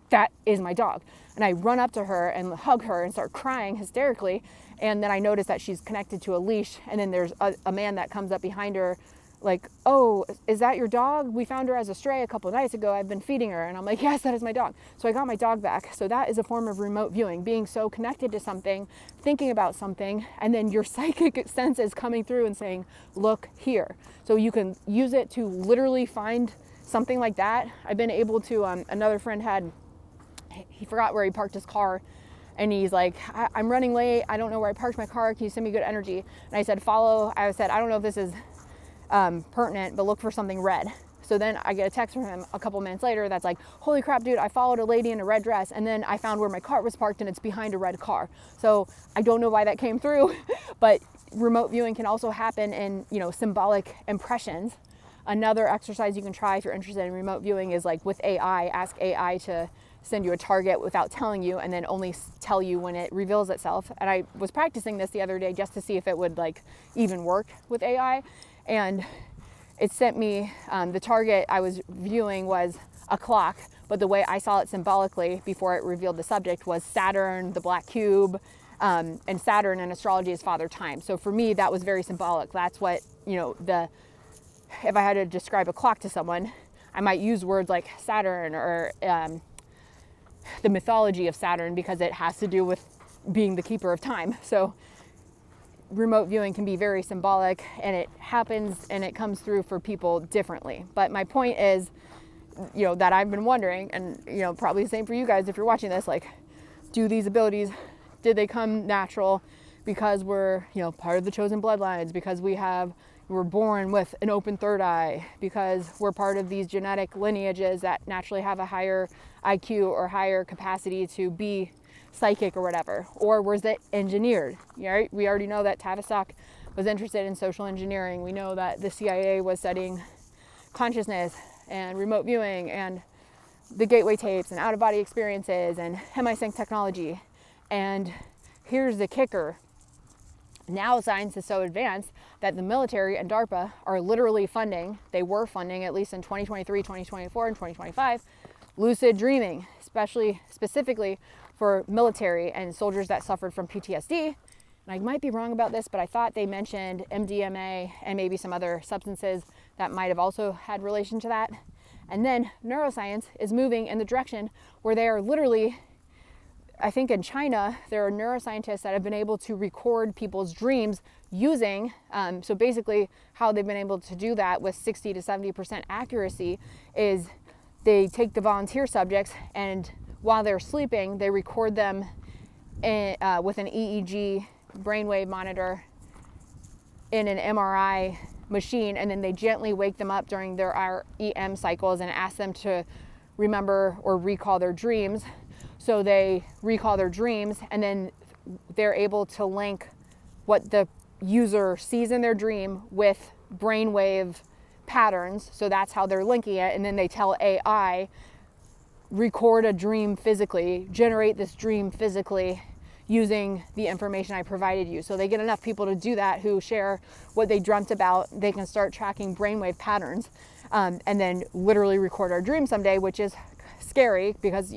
that is my dog. And I run up to her and hug her and start crying hysterically. And then I notice that she's connected to a leash. And then there's a man that comes up behind her like, oh, is that your dog? We found her as a stray a couple of nights ago. I've been feeding her. And I'm like, yes, that is my dog. So I got my dog back. So that is a form of remote viewing, being so connected to something, thinking about something, and then your psychic sense is coming through and saying, look here. So you can use it to literally find something like that. I've been able to, another friend he forgot where he parked his car. And he's like, I'm running late. I don't know where I parked my car. Can you send me good energy? And I said, I don't know if this is pertinent, but look for something red. So then I get a text from him a couple minutes later that's like, holy crap, dude, I followed a lady in a red dress and then I found where my car was parked and it's behind a red car. So I don't know why that came through, but remote viewing can also happen in, symbolic impressions. Another exercise you can try if you're interested in remote viewing is like with AI, ask AI to send you a target without telling you and then only tell you when it reveals itself. And I was practicing this the other day just to see if it would even work with AI. And it sent me, the target I was viewing was a clock, but the way I saw it symbolically before it revealed the subject was Saturn, the black cube, and Saturn in astrology is father time. So for me, that was very symbolic. That's what, if I had to describe a clock to someone, I might use words like Saturn or the mythology of Saturn because it has to do with being the keeper of time. So remote viewing can be very symbolic and it happens and it comes through for people differently. But my point is, that I've been wondering, and, probably the same for you guys if you're watching this, do these abilities, did they come natural because we're, part of the chosen bloodlines, because we're born with an open third eye, because we're part of these genetic lineages that naturally have a higher IQ or higher capacity to be psychic or whatever, or was it engineered? Right? We already know that Tavistock was interested in social engineering. We know that the CIA was studying consciousness and remote viewing and the gateway tapes and out-of-body experiences and hemi-sync technology. And here's the kicker. Now science is so advanced that the military and DARPA are literally they were funding at least in 2023, 2024, and 2025, lucid dreaming, specifically for military and soldiers that suffered from PTSD. And I might be wrong about this, but I thought they mentioned MDMA and maybe some other substances that might have also had relation to that. And then neuroscience is moving in the direction where they are literally, I think in China, there are neuroscientists that have been able to record people's dreams using, so basically how they've been able to do that with 60 to 70% accuracy is they take the volunteer subjects and while they're sleeping, they record them with an EEG brainwave monitor in an MRI machine, and then they gently wake them up during their REM cycles and ask them to remember or recall their dreams. So they recall their dreams and then they're able to link what the user sees in their dream with brainwave patterns. So that's how they're linking it. And then they tell AI, record a dream physically, generate this dream physically using the information I provided you. So they get enough people to do that who share what they dreamt about. They can start tracking brainwave patterns and then literally record our dream someday, which is scary because,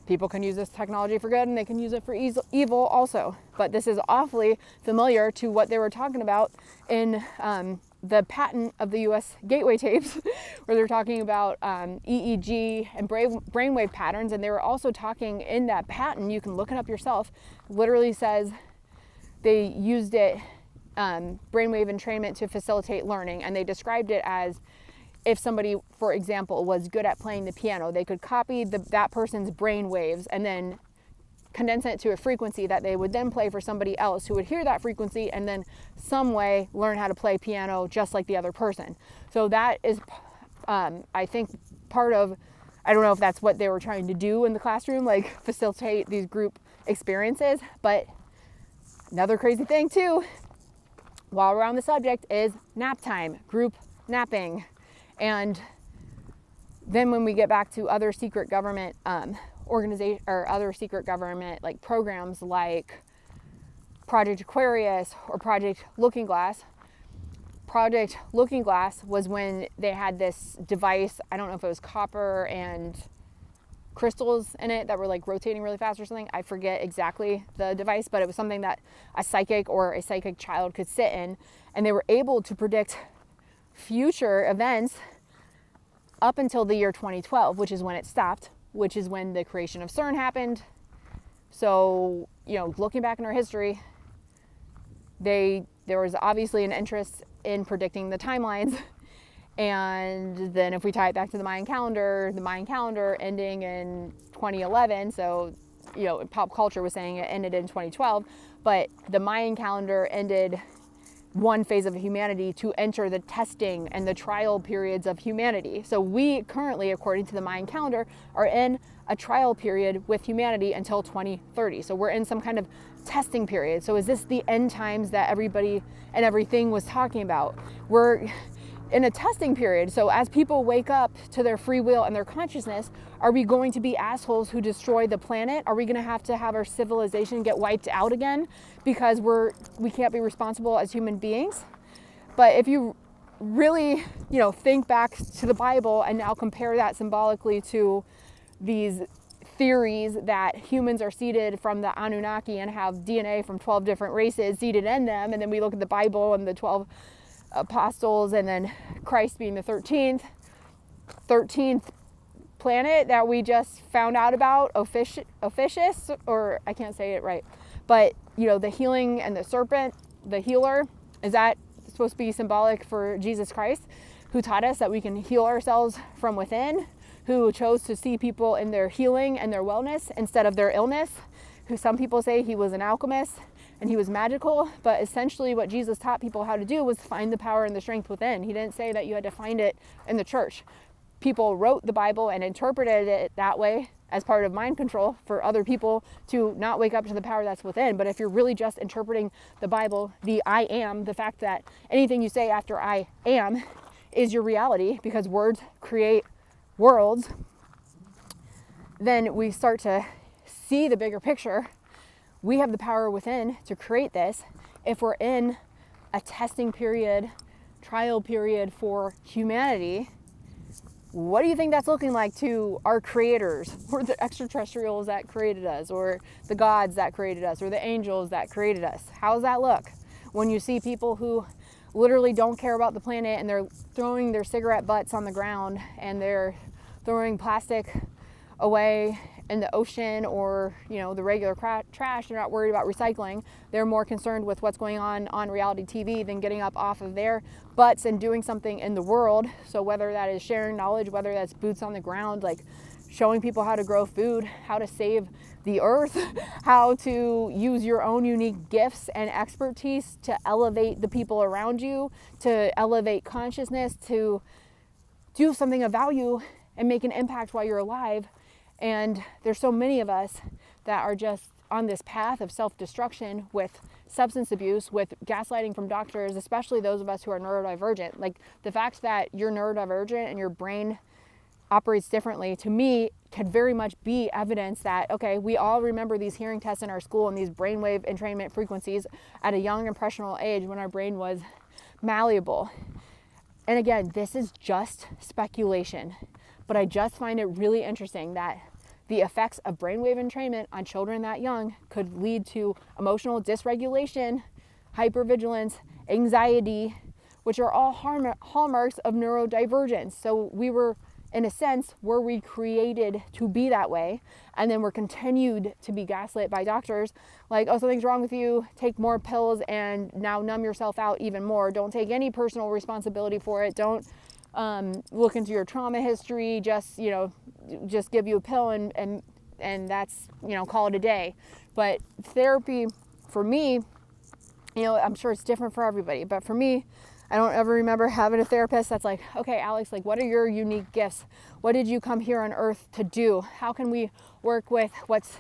people can use this technology for good and they can use it for evil also. But this is awfully familiar to what they were talking about in the patent of the US gateway tapes, where they're talking about EEG and brainwave patterns. And they were also talking in that patent, you can look it up yourself, literally says they used it, brainwave entrainment, to facilitate learning. And they described it as if somebody, for example, was good at playing the piano, they could copy that person's brain waves and then condense it to a frequency that they would then play for somebody else who would hear that frequency and then some way learn how to play piano just like the other person. So that is, I think, part of, I don't know if that's what they were trying to do in the classroom, facilitate these group experiences. But another crazy thing too, while we're on the subject, is nap time, group napping. And then when we get back to other secret government organization or other secret government programs like Project Aquarius or Project Looking Glass. Project Looking Glass was when they had this device, I don't know if it was copper and crystals in it that were rotating really fast or something. I forget exactly the device, but it was something that a psychic or a psychic child could sit in, and they were able to predict future events up until the year 2012, which is when it stopped, which is when the creation of CERN happened. So, looking back in our history, there was obviously an interest in predicting the timelines. And then if we tie it back to the Mayan calendar ending in 2011, so, pop culture was saying it ended in 2012, but the Mayan calendar ended one phase of humanity to enter the testing and the trial periods of humanity. So we currently, according to the Mayan calendar, are in a trial period with humanity until 2030. So we're in some kind of testing period. So is this the end times that everybody and everything was talking about? We're in a testing period. So as people wake up to their free will and their consciousness, are we going to be assholes who destroy the planet? Are we going to have our civilization get wiped out again because we can't be responsible as human beings? But if you really, think back to the Bible and now compare that symbolically to these theories that humans are seeded from the Annunaki and have DNA from 12 different races seeded in them, and then we look at the Bible and the 12 apostles, and then Christ being the 13th planet that we just found out about, officious, or I can't say it right, but the healing and the serpent, the healer, is that supposed to be symbolic for Jesus Christ, who taught us that we can heal ourselves from within, who chose to see people in their healing and their wellness instead of their illness, who some people say he was an alchemist and he was magical, but essentially what Jesus taught people how to do was find the power and the strength within. He didn't say that you had to find it in the church. People wrote the Bible and interpreted it that way as part of mind control for other people to not wake up to the power that's within. But if you're really just interpreting the Bible, the I am, the fact that anything you say after I am is your reality, because words create worlds, then we start to see the bigger picture. We have the power within to create this. If we're in a testing period, trial period for humanity, what do you think that's looking like to our creators, or the extraterrestrials that created us, or the gods that created us, or the angels that created us? How does that look when you see people who literally don't care about the planet and they're throwing their cigarette butts on the ground and they're throwing plastic away in the ocean, or the regular trash? They're not worried about recycling. They're more concerned with what's going on reality TV than getting up off of their butts and doing something in the world. So whether that is sharing knowledge, whether that's boots on the ground, like showing people how to grow food, how to save the earth, how to use your own unique gifts and expertise to elevate the people around you, to elevate consciousness, to do something of value and make an impact while you're alive. And there's so many of us that are just on this path of self-destruction with substance abuse, with gaslighting from doctors, especially those of us who are neurodivergent. Like the fact that you're neurodivergent and your brain operates differently, to me, could very much be evidence that, okay, we all remember these hearing tests in our school and these brainwave entrainment frequencies at a young, impressionable age when our brain was malleable. And again, this is just speculation, but I just find it really interesting that the effects of brainwave entrainment on children that young could lead to emotional dysregulation, hypervigilance, anxiety, which are all hallmarks of neurodivergence. So in a sense, were we created to be that way, and then we're continued to be gaslit by doctors like, oh, something's wrong with you, take more pills and now numb yourself out even more. Don't take any personal responsibility for it. Don't look into your trauma history. Just give you a pill and that's, call it a day. But therapy for me, I'm sure it's different for everybody, but for me, I don't ever remember having a therapist that's like, okay, Alex, like, what are your unique gifts? What did you come here on earth to do? How can we work with what's,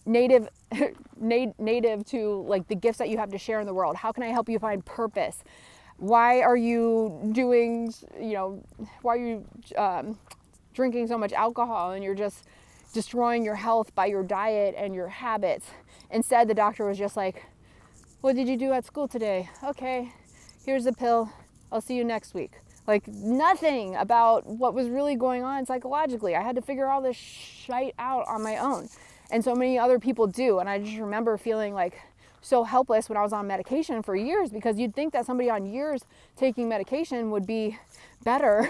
native to like the gifts that you have to share in the world? How can I help you find purpose? Why are you doing, why are you drinking so much alcohol and you're just destroying your health by your diet and your habits? Instead, the doctor was just like, what did you do at school today? Okay, here's the pill. I'll see you next week. Like nothing about what was really going on psychologically. I had to figure all this shit out on my own. And so many other people do. And I just remember feeling like so helpless when I was on medication for years, because you'd think that somebody on years taking medication would be better.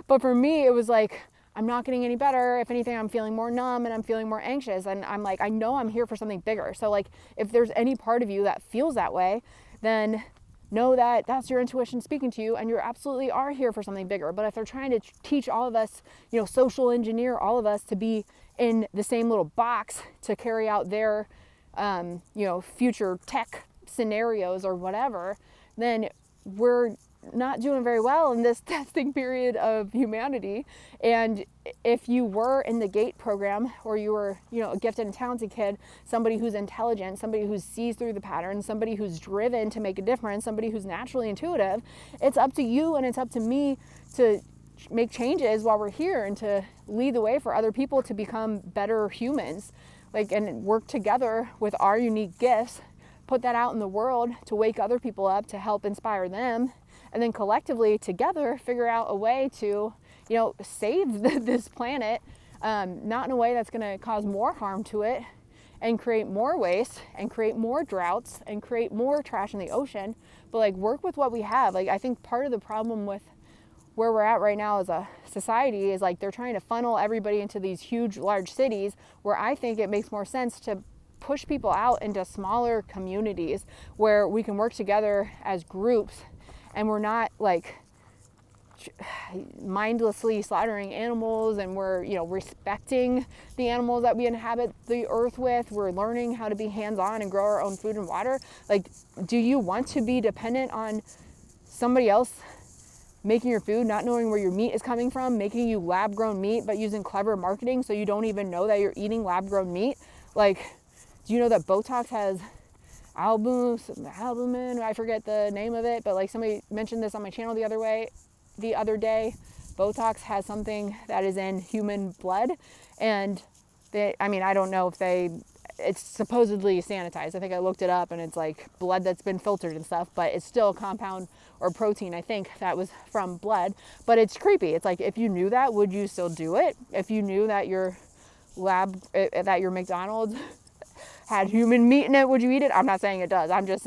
But for me, it was like, I'm not getting any better. If anything, I'm feeling more numb and I'm feeling more anxious. And I'm like, I know I'm here for something bigger. So like, if there's any part of you that feels that way, then know that that's your intuition speaking to you, and you absolutely are here for something bigger. But if they're trying to teach all of us, social engineer all of us to be in the same little box to carry out their, future tech scenarios or whatever, then we're not doing very well in this testing period of humanity. And if you were in the GATE program, or you were, a gifted and talented kid, somebody who's intelligent, somebody who sees through the patterns, somebody who's driven to make a difference, somebody who's naturally intuitive, it's up to you and it's up to me to make changes while we're here and to lead the way for other people to become better humans, and work together with our unique gifts, put that out in the world to wake other people up, to help inspire them, and then collectively together figure out a way to, save this planet, not in a way that's going to cause more harm to it and create more waste and create more droughts and create more trash in the ocean, but work with what we have. I think part of the problem with where we're at right now as a society is they're trying to funnel everybody into these huge, large cities, where I think it makes more sense to push people out into smaller communities where we can work together as groups, and we're not mindlessly slaughtering animals, and we're respecting the animals that we inhabit the earth with. We're learning how to be hands-on and grow our own food and water. Do you want to be dependent on somebody else making your food, not knowing where your meat is coming from, making you lab-grown meat, but using clever marketing so you don't even know that you're eating lab-grown meat? Do you know that Botox has albumin, I forget the name of it, but somebody mentioned this on my channel the other day. Botox has something that is in human blood, and I don't know if it's supposedly sanitized. I think I looked it up, and it's blood that's been filtered and stuff, but it's still a compound or protein, I think, that was from blood. But it's creepy. It's if you knew that, would you still do it? If you knew that your McDonald's had human meat in it, would you eat it? I'm not saying it does. I'm just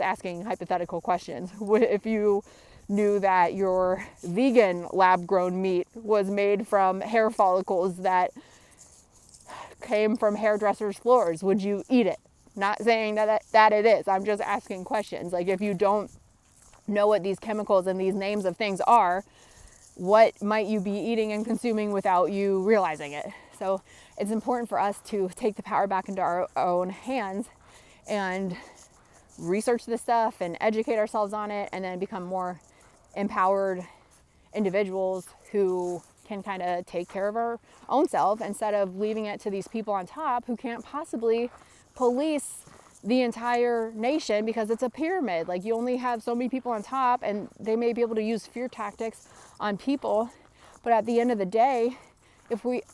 asking hypothetical questions. If you knew that your vegan lab-grown meat was made from hair follicles that came from hairdressers' floors, would you eat it? Not saying that it is. I'm just asking questions. If you don't know what these chemicals and these names of things are, what might you be eating and consuming without you realizing it? So it's important for us to take the power back into our own hands and research this stuff and educate ourselves on it, and then become more empowered individuals who can kind of take care of our own self, instead of leaving it to these people on top who can't possibly police the entire nation, because it's a pyramid. You only have so many people on top, and they may be able to use fear tactics on people, but at the end of the day,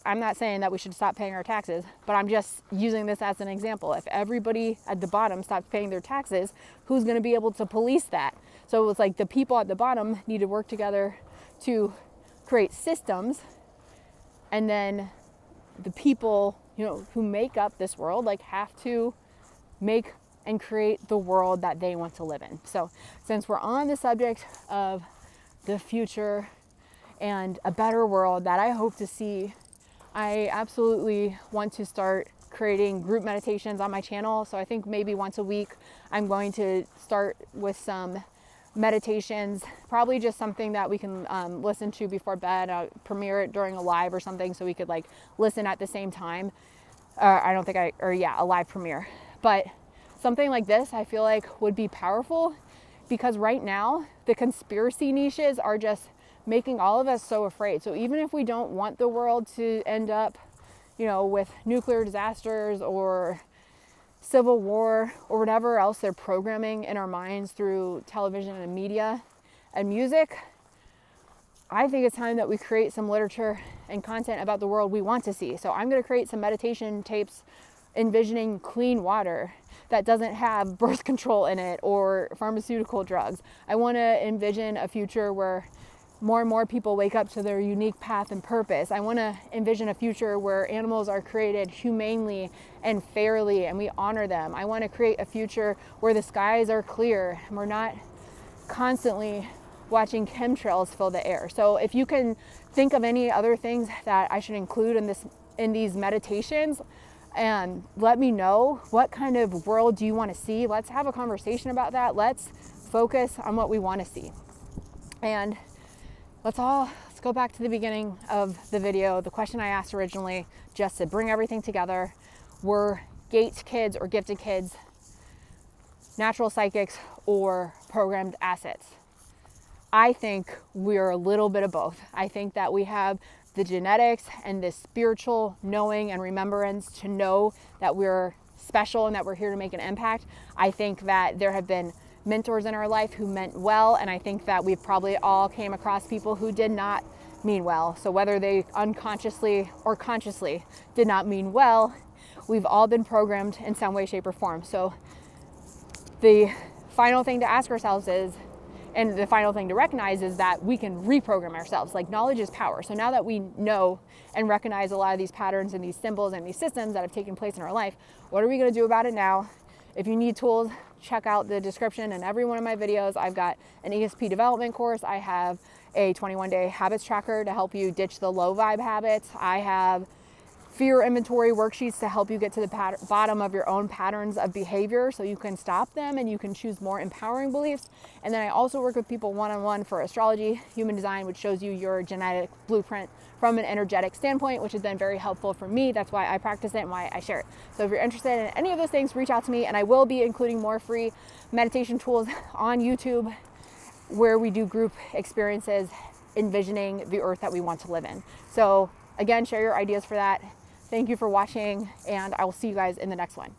I'm not saying that we should stop paying our taxes, but I'm just using this as an example. If everybody at the bottom stops paying their taxes, who's going to be able to police that? So it's the people at the bottom need to work together to create systems, and then the people, who make up this world, have to make and create the world that they want to live in. So since we're on the subject of the future and a better world that I hope to see, I absolutely want to start creating group meditations on my channel. So I think maybe once a week I'm going to start with some meditations, probably just something that we can listen to before bed. I'll premiere it during a live or something, so we could listen at the same time. A live premiere. But something like this, I feel would be powerful, because right now the conspiracy niches are just making all of us so afraid. So even if we don't want the world to end up, with nuclear disasters or civil war or whatever else they're programming in our minds through television and media and music, I think it's time that we create some literature and content about the world we want to see. So I'm going to create some meditation tapes envisioning clean water that doesn't have birth control in it or pharmaceutical drugs. I want to envision a future where more and more people wake up to their unique path and purpose. I want to envision a future where animals are created humanely and fairly and we honor them. I want to create a future where the skies are clear and we're not constantly watching chemtrails fill the air. So if you can think of any other things that I should include in these meditations, and let me know, what kind of world do you want to see? Let's have a conversation about that. Let's focus on what we want to see. And let's go back to the beginning of the video. The question I asked originally, just to bring everything together, were gate kids or gifted kids natural psychics or programmed assets? I think we're a little bit of both. I think that we have the genetics and the spiritual knowing and remembrance to know that we're special and that we're here to make an impact. I think that there have been mentors in our life who meant well, and I think that we've probably all came across people who did not mean well. So whether they unconsciously or consciously did not mean well, we've all been programmed in some way, shape, or form. So the final thing to ask ourselves is, and the final thing to recognize, is that we can reprogram ourselves. Like, knowledge is power. So now that we know and recognize a lot of these patterns and these symbols and these systems that have taken place in our life, what are we going to do about it now? If you need tools, check out the description in every one of my videos. I've got an ESP development course. I have a 21-day habits tracker to help you ditch the low vibe habits. I have fear inventory worksheets to help you get to the bottom of your own patterns of behavior so you can stop them and you can choose more empowering beliefs. And then I also work with people one-on-one for astrology, human design, which shows you your genetic blueprint from an energetic standpoint, which has been very helpful for me. That's why I practice it and why I share it. So if you're interested in any of those things, reach out to me, and I will be including more free meditation tools on YouTube where we do group experiences envisioning the earth that we want to live in. So again, share your ideas for that. Thank you for watching, and I will see you guys in the next one.